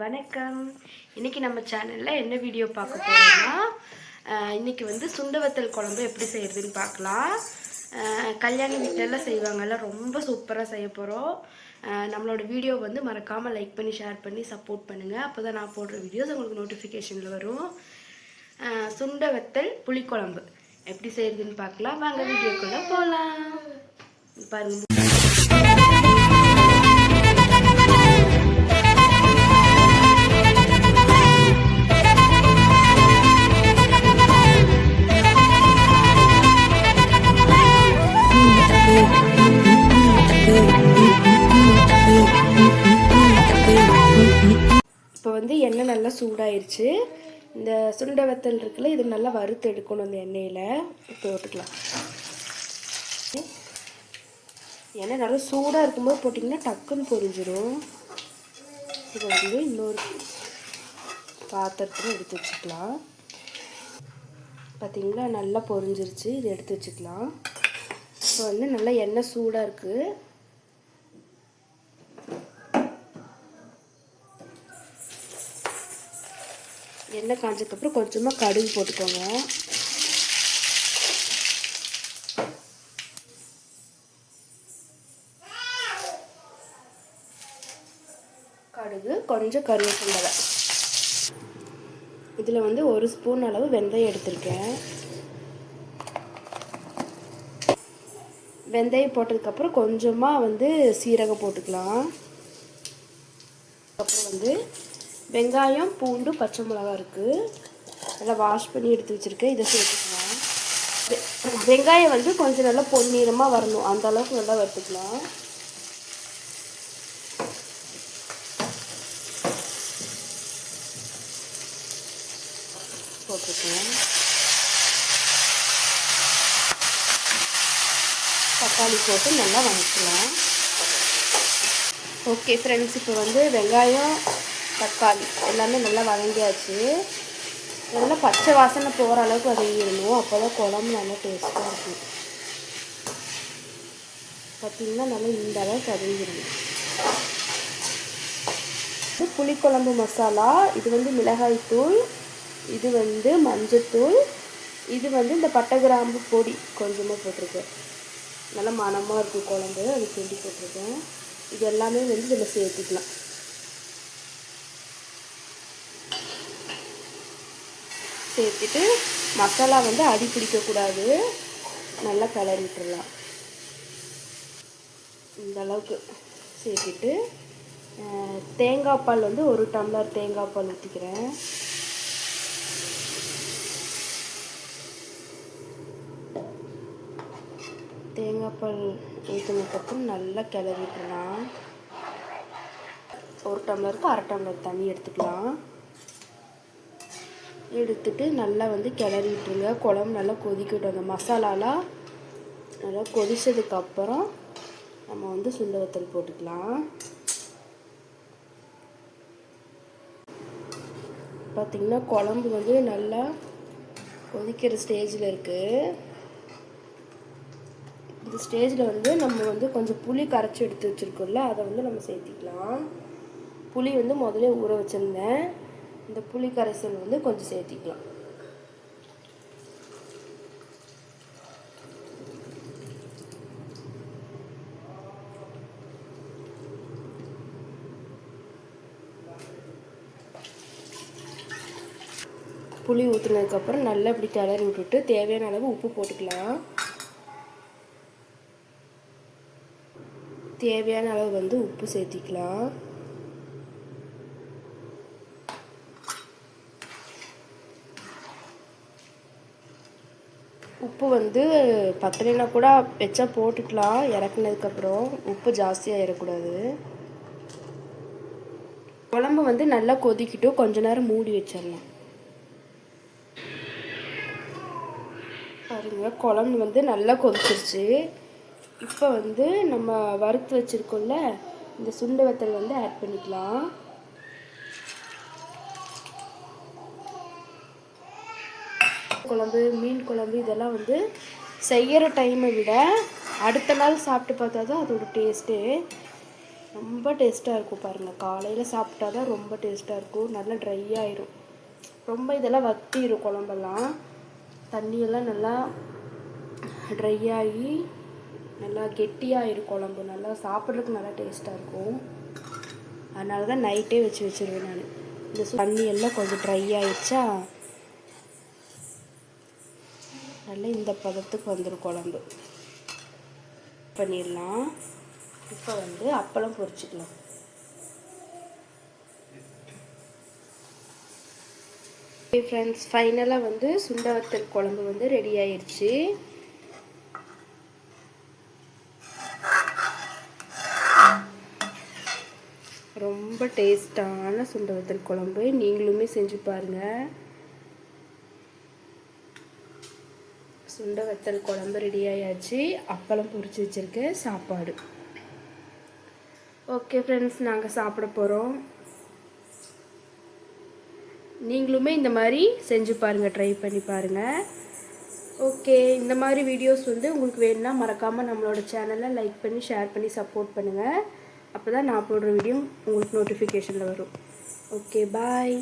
வணக்கம். இன்றைக்கி நம்ம சேனலில் என்ன வீடியோ பார்க்க போகிறோம்னா, இன்றைக்கி வந்து சுண்ட வத்தல் குழம்பு எப்படி செய்கிறதுன்னு பார்க்கலாம். கல்யாண வீட்டிலலாம் செய்வாங்கள்ல, ரொம்ப சூப்பராக செய்ய போகிறோம். நம்மளோட வீடியோ வந்து மறக்காமல் லைக் பண்ணி ஷேர் பண்ணி சப்போர்ட் பண்ணுங்கள். அப்போ தான் நான் போடுற வீடியோஸ் உங்களுக்கு நோட்டிஃபிகேஷனில் வரும். சுண்ட வத்தல் புளிக்குழம்பு எப்படி செய்கிறதுன்னு பார்க்கலாம். வாங்க வீடியோக்குள்ளே போகலாம். பாருங்கள். இப்போ வந்து எண்ணெய் நல்லா சூடாயிருச்சு. இந்த சுண்ட வத்தல் இருக்குல்ல, இது நல்லா வறுத்து எடுக்கணும். அந்த எண்ணெயில் இப்போ போட்டுக்கலாம். எண்ணெய் நல்லா சூடாக இருக்கும்போது போட்டிங்கன்னா டக்குன்னு பொரிஞ்சிடும். இது வந்து இன்னொரு பாத்திரத்தில் எடுத்து வச்சுக்கலாம். பார்த்திங்களா, நல்லா பொரிஞ்சிருச்சு. இது எடுத்து வச்சுக்கலாம். இப்போ வந்து நல்லா எண்ணெய் சூடாக இருக்குது. எண்ணெய் காஞ்சதுக்கப்புறம் கொஞ்சமாக கடுகு போட்டுக்கோங்க. கடுகு, கொஞ்சம் கருவேப்பிலை. இதில் வந்து 1 ஸ்பூன் அளவு வெந்தயம் எடுத்திருக்கேன். வெந்தயம் போட்டதுக்கப்புறம் கொஞ்சமாக வந்து சீரகம் போட்டுக்கலாம். அப்புறம் வந்து வெங்காயம், பூண்டு, பச்சை மிளகா இருக்குது. நல்லா வாஷ் பண்ணி எடுத்து வச்சுருக்கேன். இதை சேர்த்துக்கலாம். வெங்காயம் வந்து கொஞ்சம் நல்லா பொன்னிறமாக வரணும், அந்த அளவுக்கு நல்லா வறுத்துக்கலாம். போட்டுக்கலாம். தக்காளி போட்டு நல்லா வதக்கலாம். ஓகே ஃப்ரெண்ட்ஸ், இப்போ வந்து வெங்காயம், தக்காளி எல்லாமே நல்லா வதங்கியாச்சு. நல்லா பச்சை வாசனை போகிற அளவுக்கு வதங்கிடணும். அப்போ தான் குழம்பு நல்லா டேஸ்ட்டாக இருக்கும். பார்த்திங்கன்னா நல்லா இந்த அளவுக்கு வதங்கிடணும். இது புளிக்குழம்பு மசாலா. இது வந்து மிளகாய்த்தூள், இது வந்து மஞ்சத்தூள், இது வந்து இந்த பட்டை கிராம்பு பொடி கொஞ்சமாக போட்டிருக்கேன். நல்லா மணமாக இருக்கும் குழம்பு, அது கிண்டி போட்டிருக்கேன். இது எல்லாமே வந்து இதில் சேர்த்துக்கலாம். சேர்த்துட்டு மசாலா வந்து அடி பிடிக்கக்கூடாது, நல்லா கிளறி விட்டுடலாம். இந்த அளவுக்கு சேர்த்துட்டு தேங்காய் பால் வந்து 1 டம்ளர் தேங்காய் பால் ஊற்றிக்கிறேன். தேங்காய் பால் ஊற்றினதுக்கப்புறம் நல்லா கிளறி விட்டுடலாம். 1 டம்ளருக்கு 1/2 டம்ளர் தண்ணி எடுத்துக்கலாம். எடுத்துட்டு நல்லா வந்து கிளறி விட்டுருங்க. குழம்பு நல்லா கொதிக்கட்டும். அந்த மசாலாலாம் நல்லா கொதிச்சதுக்கப்புறம் நம்ம வந்து சுண்ட வத்தல் போட்டுக்கலாம். பார்த்திங்கன்னா குழம்பு வந்து நல்லா கொதிக்கிற ஸ்டேஜில் இருக்குது. இந்த ஸ்டேஜில் வந்து நம்ம வந்து கொஞ்சம் புளி கரைச்சி எடுத்து வச்சுருக்கோம்ல, அதை வந்து நம்ம சேர்த்திக்கலாம். புளி வந்து முதல்ல ஊற வச்சுருந்தேன். இந்த புளி கரைசல் வந்து கொஞ்சம் சேர்த்திக்கலாம். புளி ஊற்றுனதுக்கப்புறம் நல்லா இப்படி கிளறி விட்டுட்டு தேவையான அளவு உப்பு போட்டுக்கலாம். தேவையான அளவு வந்து உப்பு சேர்த்திக்கலாம். உப்பு வந்து பத்தலைனா கூட வச்சா போட்டுக்கலாம். இறக்குனதுக்கப்புறம் உப்பு ஜாஸ்தியாக ஏறக்கூடாது. குழம்பு வந்து நல்லா கொதிக்கிட்டும், கொஞ்ச நேரம் மூடி வச்சிடலாம். பாருங்க, குழம்பு வந்து நல்லா கொதிச்சிருச்சு. இப்போ வந்து நம்ம வறுத்து வச்சுருக்கோம்ல, இந்த சுண்ட வத்தல் வந்து ஆட் பண்ணிக்கலாம். குழம்பு, மீன் குழம்பு இதெல்லாம் வந்து செய்கிற டைமை விட அடுத்த நாள் சாப்பிட்டு பார்த்தா தான் அதோட டேஸ்ட்டு. ரொம்ப டேஸ்ட்டாக இருக்கும் பாருங்கள். காலையில் சாப்பிட்டா தான் ரொம்ப டேஸ்ட்டாக இருக்கும். நல்லா ட்ரை ஆயிரும். ரொம்ப இதெல்லாம் வத்திரும் குழம்பெல்லாம். தண்ணியெல்லாம் நல்லா ட்ரை ஆகி நல்லா கெட்டியாகிடும் குழம்பு. நல்லா சாப்பிட்றதுக்கு நல்லா டேஸ்ட்டாக இருக்கும். அதனால தான் நைட்டே வச்சுருவேன் நான். இந்த தண்ணி எல்லாம் கொஞ்சம் ட்ரை ஆகிடுச்சா நல்லா இந்த பதத்துக்கு வந்துடும் குழம்பு. பண்ணிடலாம். இப்போ வந்து அப்பளம் பொரிச்சிக்கலாம். ஃப்ரெண்ட்ஸ், ஃபைனலாக வந்து சுண்டை வத்தல் குழம்பு வந்து ரெடி ஆயிடுச்சு. ரொம்ப டேஸ்டான சுண்டை வத்தல் குழம்பு நீங்களுமே செஞ்சு பாருங்கள். சுண்டை வத்தல் குழம்பு ரெடி ஆயாச்சு. அப்பளம் பொரிச்சு வச்சுருக்கேன். சாப்பாடு. ஓகே ஃப்ரெண்ட்ஸ், நாங்கள் சாப்பிட போகிறோம். நீங்களுமே இந்த மாதிரி செஞ்சு பாருங்கள், ட்ரை பண்ணி பாருங்கள். ஓகே, இந்த மாதிரி வீடியோஸ் வந்து உங்களுக்கு வேணும்னா மறக்காமல் நம்மளோட சேனலை லைக் பண்ணி ஷேர் பண்ணி சப்போர்ட் பண்ணுங்கள். அப்போ தான் நான் போடுற வீடியோ உங்களுக்கு நோட்டிஃபிகேஷனில் வரும். ஓகே, பாய்.